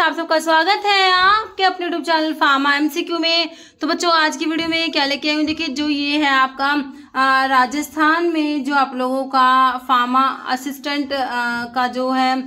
आप सबका स्वागत है आपके अपने यूट्यूब चैनल फार्मा एमसीक्यू में। तो बच्चों आज की वीडियो में क्या लेके आई हूँ, देखिए जो ये है आपका राजस्थान में जो आप लोगों का फार्मा असिस्टेंट का जो है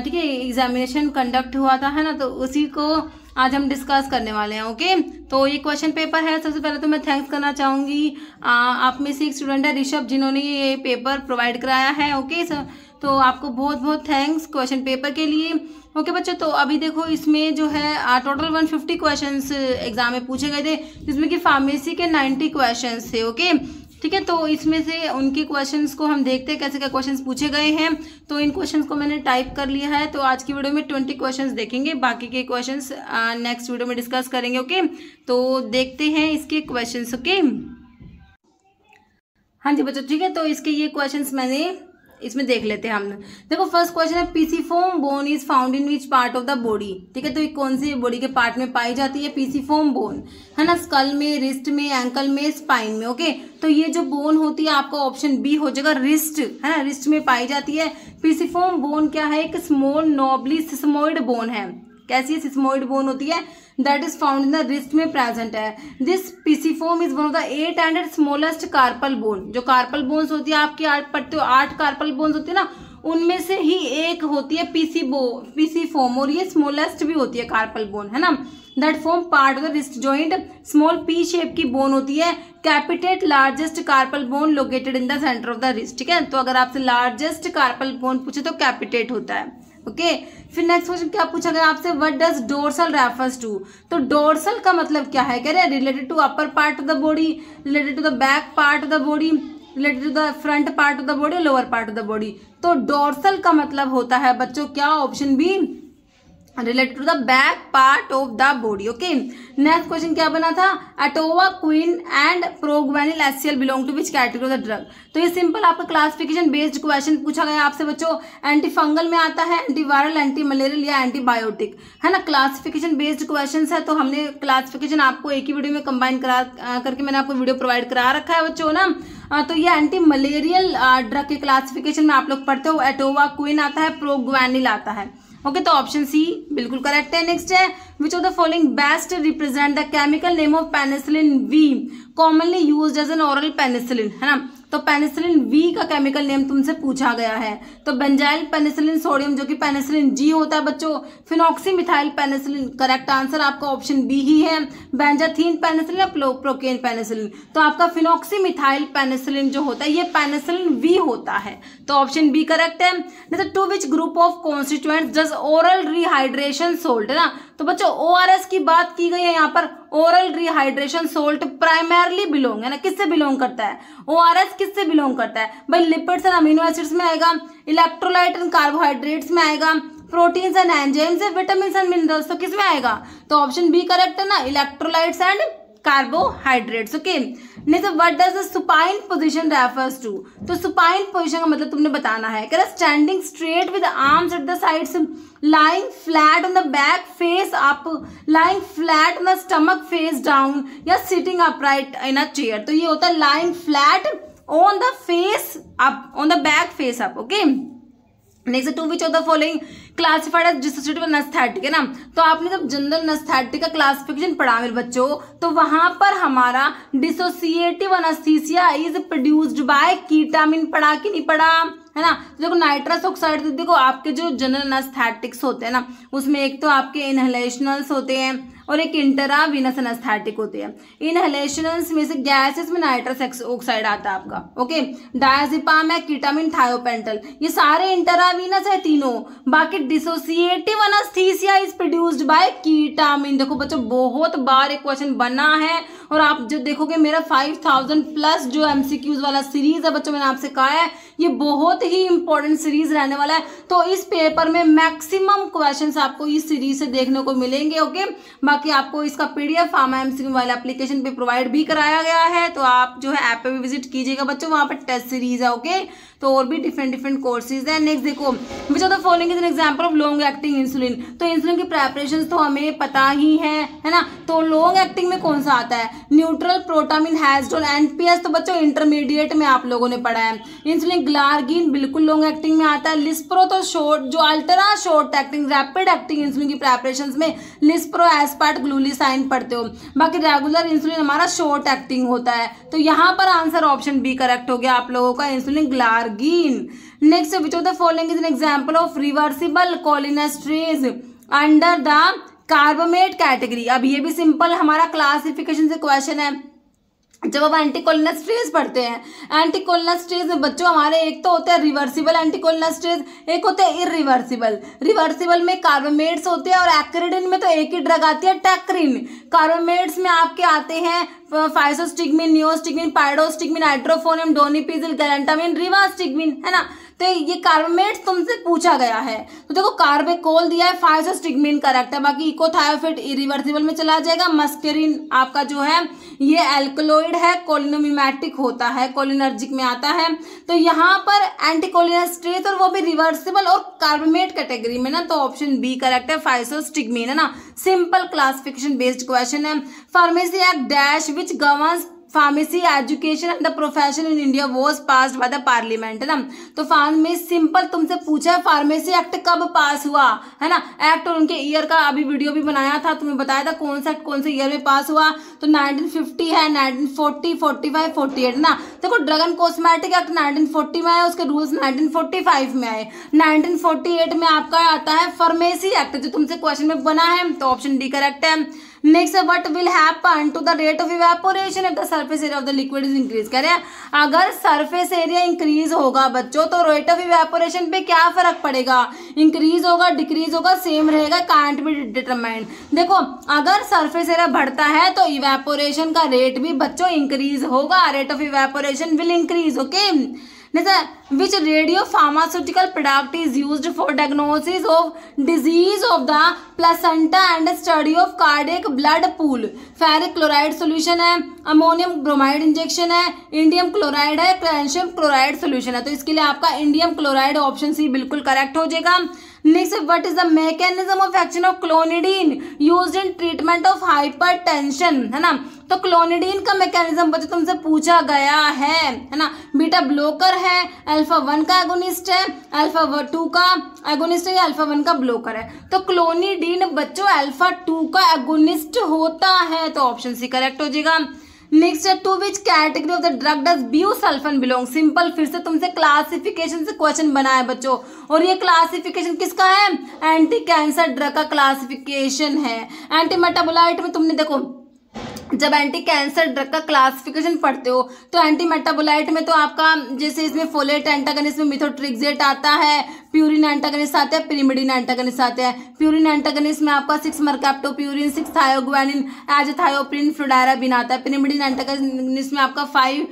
ठीक है एग्जामिनेशन कंडक्ट हुआ था, है ना, तो उसी को आज हम डिस्कस करने वाले हैं। ओके, तो ये क्वेश्चन पेपर है। सबसे पहले तो मैं थैंक्स करना चाहूँगी आप में से एक स्टूडेंट है ऋषभ, जिन्होंने ये पेपर प्रोवाइड कराया है। ओके सर, तो आपको बहुत बहुत थैंक्स क्वेश्चन पेपर के लिए। ओके बच्चों, तो अभी देखो इसमें जो है टोटल 150 क्वेश्चंस एग्जाम में पूछे गए थे, जिसमें कि फार्मेसी के 90 क्वेश्चंस थे। ओके ठीक है, तो इसमें से उनके क्वेश्चंस को हम देखते हैं कैसे क्या क्वेश्चंस पूछे गए हैं। तो इन क्वेश्चंस को मैंने टाइप कर लिया है। तो आज की वीडियो में 20 क्वेश्चंस देखेंगे, बाकी के क्वेश्चंस नेक्स्ट वीडियो में डिस्कस करेंगे। ओके, तो देखते हैं इसके क्वेश्चंस। ओके हाँ जी बच्चों, ठीक है, तो इसके ये क्वेश्चंस मैंने इसमें देख लेते हैं हम। देखो फर्स्ट क्वेश्चन है pisiform bone is found in which part of the body. ठीक है, तो ये कौन सी बॉडी के पार्ट में पाई जाती है पीसीफॉर्म बोन, है ना, स्कल में, रिस्ट में, एंकल में, स्पाइन में। ओके, तो ये जो बोन होती है आपका ऑप्शन बी हो जाएगा रिस्ट, है ना, रिस्ट में पाई जाती है। पीसीफॉर्म बोन क्या है, एक स्मॉल नॉबली सिस्मोइड बोन है। कैसी सिस्मोइड बोन होती है, that is found in the wrist में प्रेजेंट है। This pisiform is one of the 8 and smallest carpal bone. जो कार्पल बोन्स होती है आपकी 8 कार्पल बोन्स होती है ना, उनमें से ही एक होती है पीसीफॉर्म, और ये स्मॉलेस्ट भी होती है कार्पल बोन, है ना। That form part of the wrist joint. Small P shape की बोन होती है। कैपिटेट largest carpal bone located in the centre of the wrist. ठीक है, तो अगर आपसे लार्जेस्ट कार्पल बोन पूछे तो कैपिटेट होता है। ओके फिर नेक्स्ट क्वेश्चन क्या पूछा गया आपसे, what does dorsal refers to. तो डोर्सल का मतलब क्या है, कह रहे हैं related to upper part of the body, related to the back part of the body, related to the front part of the body, lower part of the body. तो dorsal का मतलब होता है बच्चों क्या, option B related to the back part of the body. Okay next question क्या बना था, एटोवा queen and proguanil HCL belong to which category of the drug. तो ये सिंपल आपका क्लासिफिकेशन बेस्ड क्वेश्चन पूछा गया आपसे बच्चों। एंटी फंगल में आता है, एंटीवायरल, एंटी मलेरियल या एंटीबायोटिक, है ना। क्लासिफिकेशन बेस्ड क्वेश्चन है, तो हमने क्लासिफिकेशन आपको एक ही वीडियो में कंबाइन करा करके मैंने आपको वीडियो प्रोवाइड करा रखा है बच्चों ना। तो ये एंटी मलेरियल ड्रग के क्लासिफिकेशन में आप लोग पढ़ते हो, एटोवा क्वीन आता है, प्रोग्वेनिल आता है। ओके तो ऑप्शन सी बिल्कुल करेक्ट है। नेक्स्ट है which of the following best represent the chemical name of penicillin V commonly used as an oral penicillin, है ना। तो पेनिसिलिन वी का केमिकल नेम तुमसे पूछा गया है, तो बेंजाइल पेनिसिलिन सोडियम जो कि पेनिसिलिन जी होता है बच्चों। फिनॉक्सीमिथाइल पेनिसिलिन करेक्ट आंसर आपका ऑप्शन बी ही है। बेंजाथीन पेनिसिलिन या प्रोकेन पेनिसिलिन, तो आपका फिनॉक्सीमिथाइल पेनिसिलिन जो होता है ये पेनिसिलिन वी होता है, तो ऑप्शन बी करेक्ट है। जैसे to which group of constituents does oral rehydration salt, है ना। तो बच्चों ओआरएस की बात की गई है यहाँ पर, oral rehydration salt primarily belong, है ना, किससे बिलोंग करता है, ओआरएस किससे बिलोंग करता है भाई, लिपिड्स एंड अमीनो एसिड्स में आएगा, इलेक्ट्रोलाइट एंड कार्बोहाइड्रेट्स में आएगा, proteins and enzymes and vitamins and minerals, तो किसमें आएगा, तो ऑप्शन बी करेक्ट है ना, electrolytes and carbohydrates. Okay next what does the supine position refers to. तो सुपाइन पोजीशन का मतलब तुमने बताना है, कह रहा standing straight with arms at the sides, lying flat on the back face up, lying flat on the stomach face down, या sitting upright in a chair। तो ये होता है lying flat on the face up, on the back face up। okay next to which of the following classified as dissociative anaesthetic, है ना। तो आपने जब जनरल एनेस्थेटिक का क्लासिफिकेशन पढ़ा मेरे बच्चों, तो वहां पर हमारा dissociative anaesthesia is produced by ketamine पढ़ा कि नहीं पढ़ा, है ना। देखो नाइट्रस ऑक्साइड, देखो आपके जो जनरल एनेस्थेटिक्स होते हैं ना, उसमें एक तो आपके इनहेलेशनल्स होते हैं और एक इंट्रावीनस एनेस्थेटिक होते हैं। इनहेलेशनल्स में से गैसेस में नाइट्रस ऑक्साइड आता है आपका। ओके डायजेपाम है, कीटामिन, थायोपेंटल, ये सारे इंट्रावीनस है तीनों। बाकी dissociative anaesthesia is produced by ketamine. देखो बच्चों बहुत बार एक क्वेश्चन बना है, और आप जो देखोगे मेरा 5000 प्लस जो एमसीक्यूज वाला सीरीज है बच्चों, मैंने आपसे कहा है ये बहुत ही इंपॉर्टेंट सीरीज रहने वाला है। तो इस पेपर में मैक्सिमम क्वेश्चंस आपको इस सीरीज से देखने को मिलेंगे। ओके बाकी आपको इसका PDF pharma MCQ mobile application पे प्रोवाइड भी कराया गया है, तो आप जो है ऐप पे भी विजिट कीजिएगा बच्चों, वहाँ पर टेस्ट सीरीज है। ओके, तो और भी डिफरेंट कोर्सेज है। नेक्स्ट देखो, विच of the following is an example of long acting insulin. तो इंसुलिन की प्रेपरेशन तो हमें पता ही है ना। तो लॉन्ग एक्टिंग में कौन सा आता है? न्यूट्रल प्रोटामिन हैजडोल NPS, तो बच्चों इंटरमीडिएट में आप लोगों ने पढ़ा है। इंसुलिन ग्लार्गिन बिल्कुल लॉन्ग एक्टिंग में आता है। लिस्प्रो तो शॉर्ट, जो ultra short acting rapid acting insulin की प्रेपरेशन में लिस्प्रो एस्पार्ट ग्लूलिसाइन पढ़ते हो। बाकी रेगुलर इंसुलिन हमारा शॉर्ट एक्टिंग होता है। तो यहाँ पर आंसर ऑप्शन बी करेक्ट हो गया आप लोगों का, insulin glargine. Next, which of the following is an example of reversible cholinesterase under the carbamate category. अब ये भी सिंपल हमारा क्लासिफिकेशन से क्वेश्चन है। जब आप एंटीकोलिनेस्टरेज पढ़ते हैं, एंटीकोलिनेस्टरेज में बच्चों हमारे एक तो होते हैं रिवर्सिबल एंटीकोलिनेस्टरेज, एक होते हैं इरिवर्सिबल। रिवर्सिबल में कार्बामेट्स होते हैं और एक्रिडिन में तो एक ही ड्रग आती है, टैक्रिन। कार्बामेट्स में आपके आते हैं फाइसोस्टिग्मिन, नियोस्टिग्मिन, पाइडोस्टिग्मिन, हाइड्रोफोनियम, डोनिपिजिल, गैलेंटामिन, रिवास्टिग्मिन, है ना। तो ये कार्बामेट्स तुमसे पूछा गया है। तो देखो कार्बेकोल दिया है, फाइसोस्टिग्मिन करेक्ट है। बाकी इकोथायोफिट इरिवर्सिबल में चला जाएगा। मस्करिन आपका जो है ये एल्कलॉइड है, कोलिनोमिमेटिक होता है, कोलिनर्जिक में आता है। तो यहाँ पर एंटीकोलिनेस्टरेज और वो भी रिवर्सिबल और कार्बामेट कैटेगरी में ना, तो ऑप्शन बी करेक्ट है, फाइसोस्टिग्मिन, है ना। सिंपल क्लासिफिकेशन बेस्ड क्वेश्चन है। Pharmacy act dash which governs pharmacy education and the profession in India was passed by the parliament, है ना। तो फार्मेसी सिंपल तुमसे पूछा है फार्मेसी एक्ट कब पास हुआ, है ना। एक्ट और उनके ईयर का अभी वीडियो भी बनाया था, तुम्हें बताया था कौन सा एक्ट कौन से ईयर में पास हुआ। तो 1950 है, 1940, 45, 48 ना। देखो ड्रग एंड कॉस्मेटिक एक्ट 1940 में आया, उसके रूल्स 1945 में आए। 1948 में आपका आता है फार्मेसी एक्ट, जो तुमसे क्वेश्चन में बना है, तो ऑप्शन डी करेक्ट है। Next, what will happen to the rate of evaporation if the surface area of the liquid is increase. कह रहे हैं अगर सरफेस एरिया इंक्रीज होगा बच्चों, तो रेट ऑफ इवेपोरेशन पे क्या फर्क पड़ेगा? इंक्रीज होगा, डिक्रीज होगा, सेम रहेगा, कांट बी डिटरमाइंड। देखो अगर सरफेस एरिया बढ़ता है तो इवेपोरेशन का रेट भी बच्चों इंक्रीज होगा, rate of evaporation will increase. Okay, which radio pharmaceutical product is used for diagnosis of disease of the placenta and study of cardiac blood pool? Ferric chloride solution है, ammonium bromide injection है, indium chloride है, calcium chloride solution है। तो इसके लिए आपका indium chloride option C बिल्कुल correct हो जाएगा। Next, what is the mechanism of action of clonidine used in treatment of hypertension, है ना। तो क्लोनिडीन का मैकेनिज्म बच्चों तुमसे पूछा गया है ना। बीटा ब्लॉकर है, अल्फा 1 का एगोनिस्ट है, अल्फा 2 का एगोनिस्ट है, या अल्फा 1 का ब्लॉकर है। तो क्लोनिडीन बच्चों अल्फा 2 का एगोनिस्ट होता है, तो ऑप्शन सी करेक्ट हो जाएगा। नेक्स्ट है, to which category of the drug does busulfan belong. Simple फिर से तुमसे क्लासिफिकेशन से क्वेश्चन बना है बच्चों, और ये क्लासिफिकेशन किसका है? एंटी कैंसर ड्रग का क्लासिफिकेशन है। एंटी मेटाबोलाइट में तुमने देखो जब एंटी कैंसर ड्रग का क्लासिफिकेशन पढ़ते हो तो एंटी मेटाबोलाइट में तो आपका जैसे इसमें फोलेट एंटागनिस्ट में मिथोट्रिक्सेट आता है, प्यूरिन एंटागनिस्ट आते हैं, पिरिमिडिन एंटागनिस्ट आते हैं। प्यूरिन एंटागनिस्ट में आपका 6 मर्कैप्टोप्यूरिन, 6 थायोग्वानिन, एज़थायोप्रिन, फ्लुडाराबिन आता है। पिरिमिडिन एंटागनिस्ट में आपका 5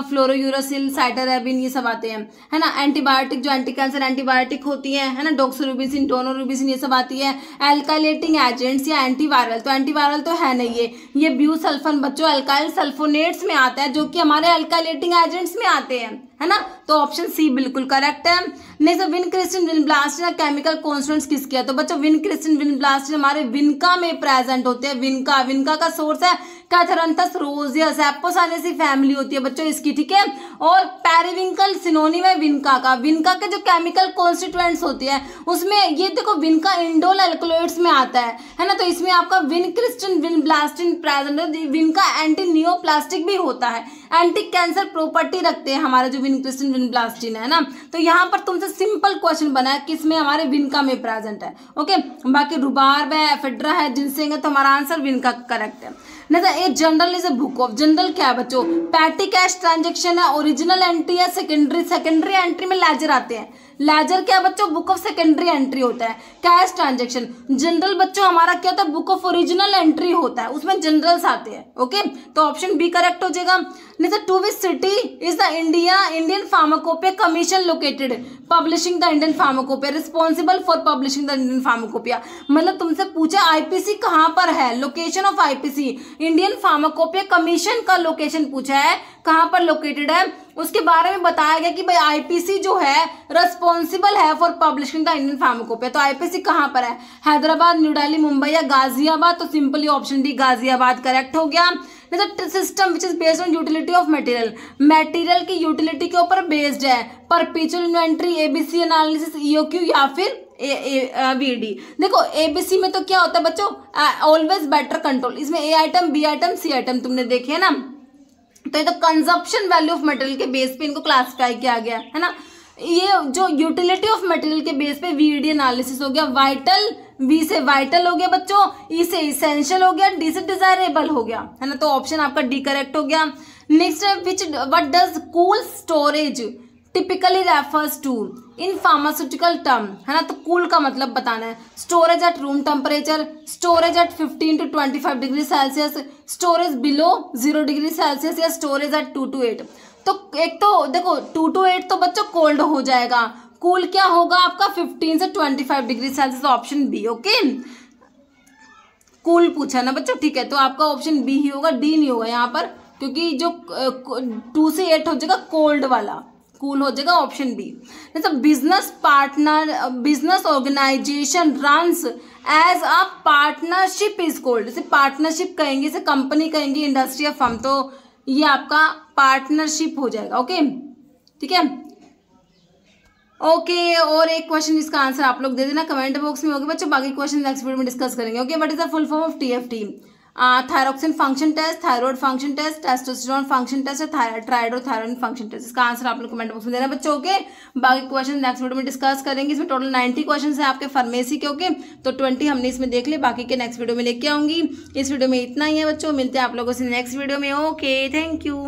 फ्लोरोयूरासिल, साइटरैबिन, ये सब आते हैं, है ना। एंटीबायोटिक जो एंटी कैंसर एंटीबायोटिक होती है ना, डॉक्सोरुबिसिन, डोनोरुबिसिन, ये सब आती है। एल्काइलेटिंग एजेंट्स या एंटीवायरल, तो एंटीवायरल तो है नहीं ये ब्यूसल्फन बच्चों अल्काइल सल्फोनेट्स में आता है, जो कि हमारे अल्काइलेटिंग एजेंट्स में आते हैं, है ना। तो ऑप्शन सी बिल्कुल करेक्ट है। नेक्स्ट, विनक्रिस्टिन विनब्लास्टिन का केमिकल कॉन्स्टिट्यूएंट्स किसके है? तो बच्चों विनक्रिस्टिन विनब्लास्टिन हमारे विनका में प्रेजेंट होते हैं। विनका का सोर्स है कैथरंथस रोजियस, एपोसानेसी फैमिली होती है बच्चों इसकी, ठीक है। और पेरिविंकल सिनोनिम है विनका का। विनका के जो केमिकल कॉन्स्टिट्यूएंट्स होते हैं उसमें ये देखो विनका इंडोल एल्कलॉइड्स में आता है ना। तो इसमें आपका विनक्रिस्टिन विनब्लास्टिन प्रेजेंट है। विनका एंटी नियोप्लास्टिक भी होता है, एंटी कैंसर प्रॉपर्टी रखते हैं हमारे जो विनक्रिस्टिन विनब्लास्टिन है ना। तो यहाँ पर तुमसे सिंपल क्वेश्चन बना है किसमें? हमारे विनका में प्रेजेंट है। ओके, बाकी रुबार्ब है, एफेड्रा है, जिनसेंग है, तो हमारा आंसर विनका करेक्ट है। नहीं, general is a book of, general क्या है बच्चों? पैटी कैश ट्रांजेक्शन है, ओरिजिनल एंट्री है, सेकेंडरी एंट्री में लेजर आते हैं। लेजर क्या बच्चों, बुक ऑफ सेकेंडरी एंट्री होता है। कैश ट्रांजेक्शन, जनरल बच्चों हमारा क्या होता है, बुक ऑफ ओरिजिनल एंट्री होता है, उसमें जनरल्स आते हैं। ओके, तो ऑप्शन बी करेक्ट हो जाएगा। Next, to which city is the Indian pharmacopoeia commission located, publishing the Indian pharmacopoeia, responsible for publishing the Indian pharmacopoeia. मतलब तुमसे पूछा आईपीसी कहाँ पर है, location of IPC, Indian pharmacopoeia commission का लोकेशन पूछा है, कहाँ पर लोकेटेड है, उसके बारे में बताया गया कि भाई आईपीसी जो है रिस्पॉन्सिबल है for publishing the Indian pharmacopoeia. तो आईपीसी कहाँ पर है, हैदराबाद, न्यू दिल्ली, मुंबई या गाजियाबाद। तो simply option D Ghaziabad correct हो गया। System which is based on utility of material, material की यूटिलिटी के ऊपर बेस्ड है, perpetual inventory, ABC analysis, EOQ या फिर वीडी। देखो एबीसी में तो क्या होता है बच्चों, ऑलवेज बेटर कंट्रोल, इसमें ए आइटम, बी आइटम, सी आइटम तुमने देखे है ना। तो ये तो कंजप्शन वैल्यू ऑफ मटेरियल के बेस पे इनको क्लासिफाई किया गया है ना। ये जो यूटिलिटी ऑफ मटेरियल के बेस पे वीडी एनालिसिस हो गया। वाइटल, वी से वाइटल हो गया बच्चों, ई से इसेंशियल हो गया, डी से डिजायरेबल हो गया, है ना। तो ऑप्शन आपका डी करेक्ट हो गया। नेक्स्ट है which what does cool storage typically refers to in pharmaceutical term, है ना। तो कूल का मतलब बताना है, storage at room temperature, storage at 15 to 25 degree Celsius, storage below 0 degree Celsius या स्टोरेज एट 2 to 8। तो एक तो देखो 2 to 8 तो बच्चों कोल्ड हो जाएगा, कूल क्या होगा आपका 15 से 25 degree Celsius, option B. Okay, cool पूछा ना बच्चों, ठीक है। तो आपका ऑप्शन बी ही होगा, डी नहीं होगा यहाँ पर, क्योंकि जो 2 से 8 हो जाएगा कोल्ड वाला, कूल हो जाएगा, ऑप्शन बी। मतलब business partner, business organisation runs as a partnership is called, इसे पार्टनरशिप कहेंगे, इसे कंपनी कहेंगे, इंडस्ट्री या फर्म, तो ये आपका पार्टनरशिप हो जाएगा। ओके, ठीक है। ओके, और एक क्वेश्चन इसका आंसर आप लोग दे देना कमेंट बॉक्स में। ओके बच्चों, बाकी क्वेश्चन नेक्स्ट वीडियो में डिस्कस करेंगे। Okay, what is the full form of TFT, thyroxine function test, thyroid function test, testosterone function test, triiodothyronine function test. इसका आंसर आप लोग कमेंट बॉक्स में देना बच्चों। ओके, बाकी क्वेश्चन नेक्स्ट वीडियो में डिस्कस करेंगे। इसमें टोटल 90 क्वेश्चन है आपके फार्मेसी के। ओके, तो 20 हमने इसमें देख लिए, बाकी के नेक्स्ट वीडियो में लेके आऊंगी। इस वीडियो में इतना ही है बच्चों, मिलते हैं आप लोगों से नेक्स्ट वीडियो में। Okay, thank you.